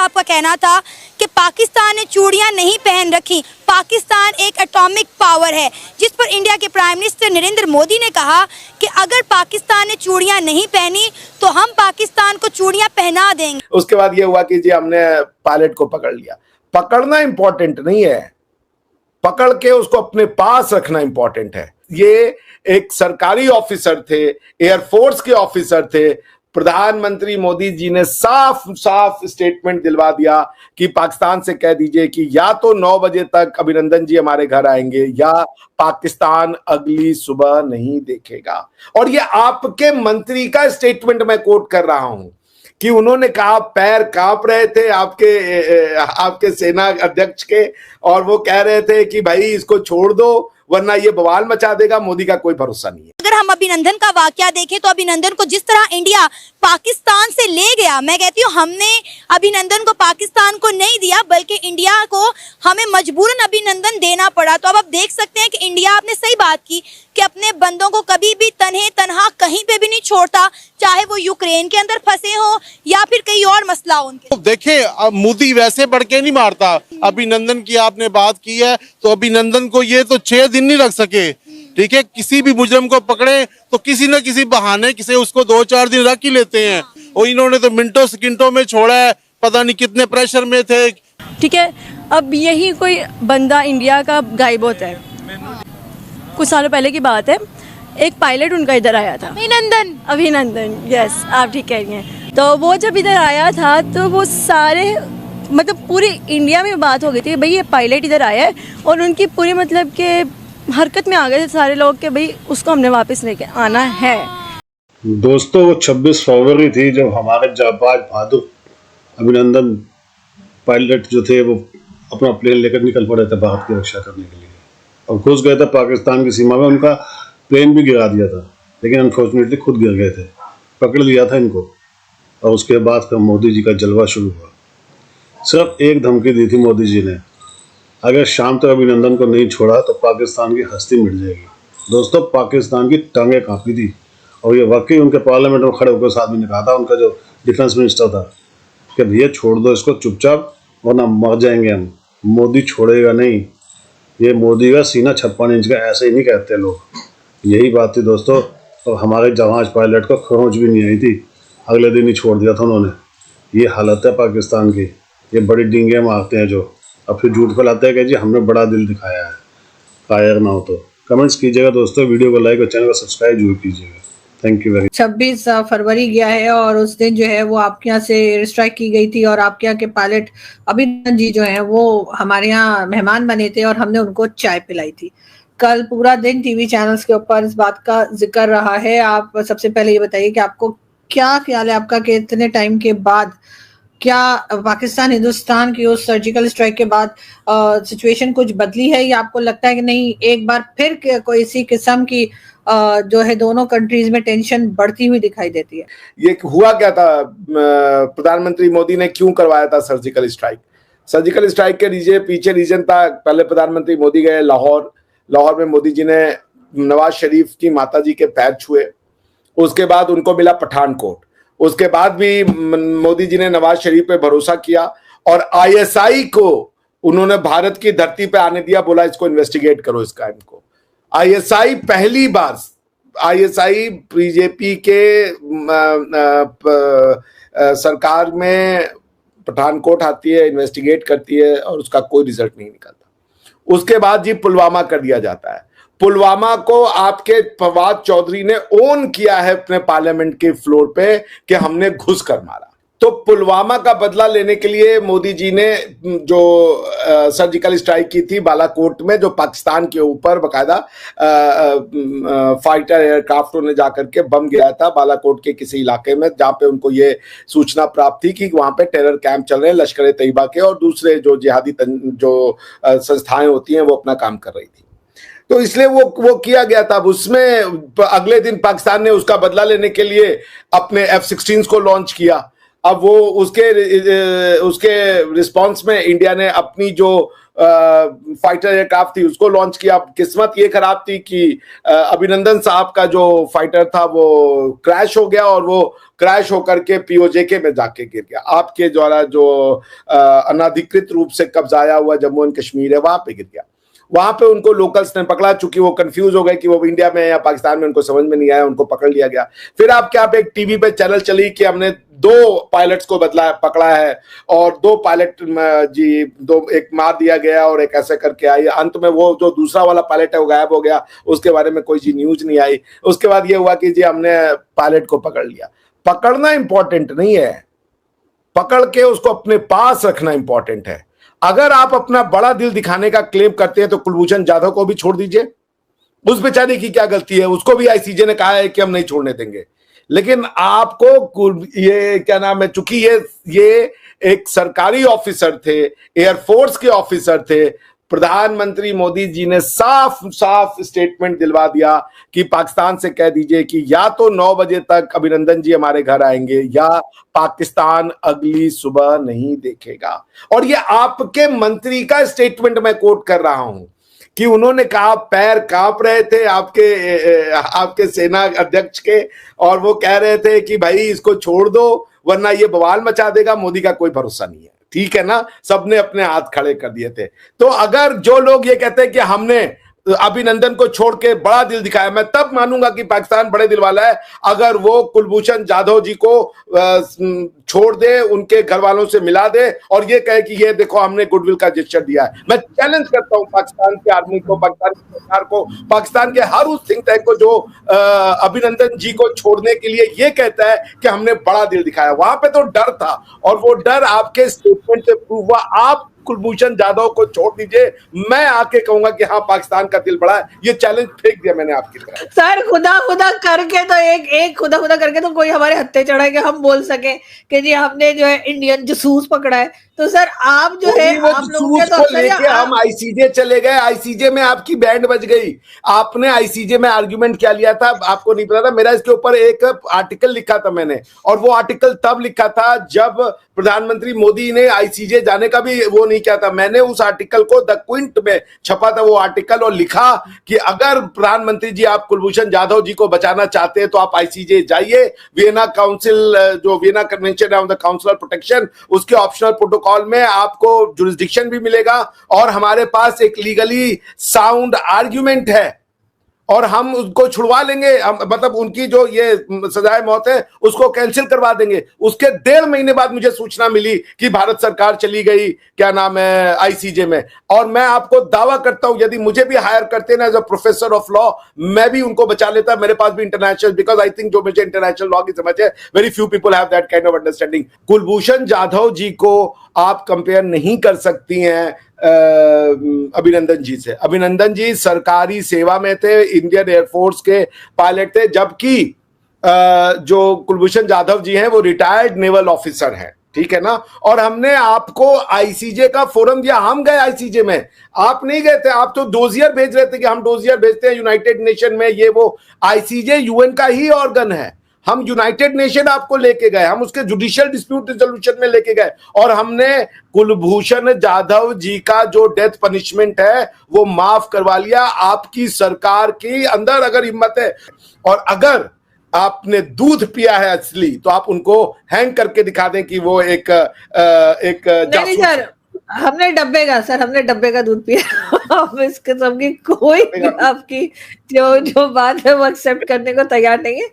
साहब का कहना था कि पाकिस्तान ने चूड़ियां नहीं पहन रखी, पाकिस्तान एक एटॉमिक पावर है, जिस पर इंडिया के प्राइम मिनिस्टर नरेंद्र मोदी ने कहा कि अगर पाकिस्तान ने चूड़ियां नहीं पहनी तो हम पाकिस्तान को चूड़ियां पहना देंगे। उसके बाद ये हुआ कि जी हमने पायलट को पकड़ लिया। पकड़ना इंपॉर्टेंट नहीं है, पकड़ के उसको अपने पास रखना इंपॉर्टेंट है। ये एक सरकारी ऑफिसर थे, एयरफोर्स के ऑफिसर थे। प्रधानमंत्री मोदी जी ने साफ साफ स्टेटमेंट दिलवा दिया कि पाकिस्तान से कह दीजिए कि या तो 9 बजे तक अभिनंदन जी हमारे घर आएंगे या पाकिस्तान अगली सुबह नहीं देखेगा। और ये आपके मंत्री का स्टेटमेंट मैं कोट कर रहा हूं कि उन्होंने कहा, पैर कांप रहे थे आपके सेना अध्यक्ष के, और वो कह रहे थे कि भाई इसको छोड़ दो वरना ये बवाल मचा देगा, मोदी का कोई भरोसा नहीं है। अगर हम अभिनंदन का वाकया देखें तो अभिनंदन को जिस तरह इंडिया पाकिस्तान से ले गया, मैं कहती हूँ हमने अभिनंदन को पाकिस्तान को नहीं दिया बल्कि इंडिया को हमें मजबूरन अभिनंदन देना पड़ा। तो अब आप देख सकते हैं कि इंडिया, आपने सही बात की कि अपने बंदों को कभी भी तन्हे तनहा कहीं पे भी नहीं छोड़ता, चाहे वो यूक्रेन के अंदर फंसे हो या फिर कहीं और मसला हो उनके। तो देखें, अब मोदी वैसे बढ़ के नहीं मारता। अभिनंदन की आपने बात की है तो अभिनंदन को ये तो 6 दिन नहीं रख सके, ठीक है। किसी भी मुजरम को पकड़े तो किसी न किसी बहाने किसी उसको 2-4 दिन रख ही लेते हैं, और इन्होंने तो मिनटों सेकंडों में छोड़ा है, पता नहीं कितने प्रेशर में थे, ठीक है। अब यही कोई बंदा इंडिया का गायब होता है। कुछ सालों पहले की बात है, एक पायलट उनका इधर आया था, अभिनंदन, यस आप ठीक कह रही हैं। तो वो जब इधर आया था तो वो सारे मतलब पूरी इंडिया में बात हो गई थी, भाई ये पायलट इधर आया है, और उनकी पूरी मतलब के हरकत में आ गए थे सारे लोग कि भाई उसको हमने वापस लेके आना है। दोस्तों, वो 26 फरवरी थी जब हमारे जाबाज बहादुर अभिनंदन पायलट जो थे वो अपना प्लेन लेकर निकल पड़े थे भारत की रक्षा करने के लिए, और घुस गए थे पाकिस्तान की सीमा में। उनका प्लेन भी गिरा दिया था, लेकिन अनफॉर्चुनेटली खुद गिर गए थे। पकड़ लिया था इनको, और उसके बाद फिर मोदी जी का जलवा शुरू हुआ। सिर्फ एक धमकी दी थी मोदी जी ने, अगर शाम तक अभिनंदन को नहीं छोड़ा तो पाकिस्तान की हस्ती मिट जाएगी। दोस्तों, पाकिस्तान की टांगें कांपी थी, और ये वाकई उनके पार्लियामेंट में खड़े होकर उस आदमी ने कहा था, उनका जो डिफेंस मिनिस्टर था, कि भैया छोड़ दो इसको चुपचाप वरना मर जाएंगे हम। मोदी छोड़ेगा नहीं, ये मोदी का सीना 56 इंच का, ऐसे ही नहीं कहते लोग। यही बात थी दोस्तों, और हमारे जहाज पायलट को खरोंच भी नहीं आई थी, अगले दिन ही छोड़ दिया था उन्होंने। ये हालत है पाकिस्तान की। ये बड़ी डींगे मारते हैं जो, अब फिर झूठ फैलाते हैं कि जी हमने बड़ा दिल दिखाया है। कायर ना हो तो कमेंट्स कीजिएगा दोस्तों, वीडियो को लाइक और चैनल को सब्सक्राइब जरूर कीजिएगा। Thank you very much. 26 फरवरी गया है और उस दिन जो है वो आपके यहाँ से एयर स्ट्राइक की गई थी, और आपके यहाँ के पायलट अभिनंदन जी जो हैं वो हमारे यहाँ मेहमान बने थे और हमने उनको चाय पिलाई थी। कल पूरा दिन टीवी चैनल्स के ऊपर इस बात का जिक्र रहा है। आप सबसे पहले ये बताइए कि आपको क्या ख्याल है आपका कि इतने टाइम के बाद क्या पाकिस्तान हिंदुस्तान की उस सर्जिकल स्ट्राइक के बाद सिचुएशन कुछ बदली है, या आपको लगता है कि नहीं एक बार फिर कोई इसी किस्म की जो है दोनों कंट्रीज में टेंशन बढ़ती हुई दिखाई देती है? ये हुआ क्या था, प्रधानमंत्री मोदी ने क्यों करवाया था सर्जिकल स्ट्राइक? सर्जिकल स्ट्राइक के पीछे रीजन था, पहले प्रधानमंत्री मोदी गए लाहौर में मोदी जी ने नवाज शरीफ की माता जी के पैर छुए, उसके बाद उनको मिला पठानकोट, उसके बाद भी मोदी जी ने नवाज शरीफ पे भरोसा किया और आईएसआई को उन्होंने भारत की धरती पे आने दिया, बोला इसको इन्वेस्टिगेट करो इस क्राइम को। आईएसआई पहली बार, आईएसआई बीजेपी के सरकार में पठानकोट आती है, इन्वेस्टिगेट करती है और उसका कोई रिजल्ट नहीं निकलता। उसके बाद जी पुलवामा कर दिया जाता है। पुलवामा को आपके फवाद चौधरी ने ओन किया है अपने पार्लियामेंट के फ्लोर पे कि हमने घुस कर मारा। तो पुलवामा का बदला लेने के लिए मोदी जी ने जो सर्जिकल स्ट्राइक की थी बालाकोट में, जो पाकिस्तान के ऊपर बाकायदा फाइटर एयरक्राफ्टों ने जाकर के बम गिराया था बालाकोट के किसी इलाके में, जहां पे उनको ये सूचना प्राप्त थी कि वहां पे टेरर कैंप चल रहे हैं लश्कर ए तैयबा के और दूसरे जो जिहादी जो संस्थाएं होती हैं वो अपना काम कर रही थी। तो इसलिए वो किया गया था। उसमें अगले दिन पाकिस्तान ने उसका बदला लेने के लिए अपने F-16 को लॉन्च किया। अब वो उसके रिस्पांस में इंडिया ने अपनी जो फाइटर एयरक्राफ्ट थी उसको लॉन्च किया। किस्मत ये खराब थी कि अभिनंदन साहब का जो फाइटर था वो क्रैश हो गया और वो क्रैश होकर के पीओजेके में जाके गिर गया। आपके द्वारा जो अनाधिकृत रूप से कब्जाया हुआ जम्मू एंड कश्मीर है वहां पे गिर गया। वहां पे उनको लोकल्स ने पकड़ा, चूंकि वो कंफ्यूज हो गए कि वो इंडिया में है या पाकिस्तान में, उनको समझ में नहीं आया, उनको पकड़ लिया गया। फिर आपके यहाँ पे एक टीवी पे चैनल चली कि हमने 2 पायलट्स को पकड़ा है और 2 पायलट एक मार दिया गया और एक ऐसे करके आई। अंत में वो जो दूसरा वाला पायलट है वो गायब हो गया, उसके बारे में कोई न्यूज नहीं आई। उसके बाद ये हुआ कि जी हमने पायलट को पकड़ लिया। पकड़ना इंपॉर्टेंट नहीं है, पकड़ के उसको अपने पास रखना इंपॉर्टेंट है। अगर आप अपना बड़ा दिल दिखाने का क्लेम करते हैं तो कुलभूषण जाधव को भी छोड़ दीजिए, उस बेचारे की क्या गलती है, उसको भी आईसीजे ने कहा है कि हम नहीं छोड़ने देंगे। लेकिन आपको ये क्या नाम है, चूंकि ये एक सरकारी ऑफिसर थे, एयरफोर्स के ऑफिसर थे, प्रधानमंत्री मोदी जी ने साफ साफ स्टेटमेंट दिलवा दिया कि पाकिस्तान से कह दीजिए कि या तो 9 बजे तक अभिनंदन जी हमारे घर आएंगे या पाकिस्तान अगली सुबह नहीं देखेगा। और ये आपके मंत्री का स्टेटमेंट मैं कोट कर रहा हूं कि उन्होंने कहा, पैर कांप रहे थे आपके सेना अध्यक्ष के, और वो कह रहे थे कि भाई इसको छोड़ दो वरना ये बवाल मचा देगा, मोदी का कोई भरोसा नहीं है। ठीक है ना, सबने अपने हाथ खड़े कर दिए थे। तो अगर जो लोग ये कहते हैं कि हमने अभिनंदन को छोड़ के बड़ा दिल दिखाया, मैं तब मानूंगा कि पाकिस्तान बड़े दिल वाला है अगर वो कुलभूषण जाधव जी को छोड़ दे, उनके घर वालों से मिला दे और ये कहे कि ये देखो हमने गुडविल का जेस्चर दिया है। मैं चैलेंज करता हूं पाकिस्तान की आर्मी को, पाकिस्तान की सरकार को, पाकिस्तान के हर उस थिंक टैंक को जो अभिनंदन जी को छोड़ने के लिए ये कहता है कि हमने बड़ा दिल दिखाया। वहां पे तो डर था और वो डर आपके स्टेटमेंट से प्रूव हुआ। आप कुलभूषण जाधव को छोड़ दीजिए, मैं आके कहूंगा कि हाँ पाकिस्तान का दिल बड़ा है। ये चैलेंज फेंक दिया मैंने आपकी तरफ। सर खुदा खुदा करके तो एक खुदा खुदा करके तो कोई हमारे हत्थे चढ़ा के हम बोल सके कि जी हमने जो है इंडियन जासूस पकड़ा है। तो सर आप जो है आप लोगों के तो लेके हम आईसीजे चले गए, आईसीजे में आपकी बैंड बज गई। आपने आईसीजे में आर्गुमेंट क्या लिया था आपको नहीं पता था। मेरा इसके ऊपर एक आर्टिकल लिखा था मैंने, और वो आर्टिकल तब लिखा था जब प्रधानमंत्री मोदी ने आईसीजे जाने का भी वो नहीं किया था। मैंने उस आर्टिकल को द क्विंट में छपा था वो आर्टिकल, और लिखा कि अगर प्रधानमंत्री जी आप कुलभूषण जाधव जी को बचाना चाहते हैं तो आप आईसीजे जाइए। वियना काउंसिल, जो Vienna convention on the council of protection, उसके ऑप्शनल प्रोटोकॉल में आपको जुरिस्डिक्शन भी मिलेगा और हमारे पास एक लीगली साउंड आर्ग्यूमेंट है और हम उसको छुड़वा लेंगे। मतलब उनकी जो ये सजाए मौत है उसको कैंसिल करवा देंगे। उसके 1.5 महीने बाद मुझे सूचना मिली कि भारत सरकार चली गई क्या नाम है आईसीजे में, और मैं आपको दावा करता हूं यदि मुझे भी हायर करते ना as a professor of law, मैं भी उनको बचा लेता। मेरे पास भी इंटरनेशनल, बिकॉज आई थिंक जो मुझे इंटरनेशनल लॉ की समझ है, very few people have that kind of understanding. Kulbhushan Jadhav ji को आप कंपेयर नहीं कर सकती हैं अभिनंदन जी से। अभिनंदन जी सरकारी सेवा में थे, इंडियन एयरफोर्स के पायलट थे, जबकि जो कुलभूषण जाधव जी हैं वो रिटायर्ड नेवल ऑफिसर हैं। ठीक है ना, और हमने आपको आईसीजे का फोरम दिया। हम गए आईसीजे में, आप नहीं गए थे। आप तो डोजियर भेज रहे थे कि हम डोजियर भेजते हैं यूनाइटेड नेशन में, ये वो। आईसीजे यूएन का ही ऑर्गन है। हम यूनाइटेड नेशन आपको लेके गए, हम उसके जुडिशियल डिस्प्यूट रिजोल्यूशन में लेके गए, और हमने कुलभूषण जाधव जी का जो डेथ पनिशमेंट है वो माफ करवा लिया। आपकी सरकार की अंदर अगर हिम्मत है और अगर आपने दूध पिया है असली, तो आप उनको हैंग करके दिखा दें कि वो एक नहीं सर, हमने डब्बे का दूध पिया। हम इस किस्म की कोई आपकी जो बात है वो एक्सेप्ट करने को तैयार नहीं है।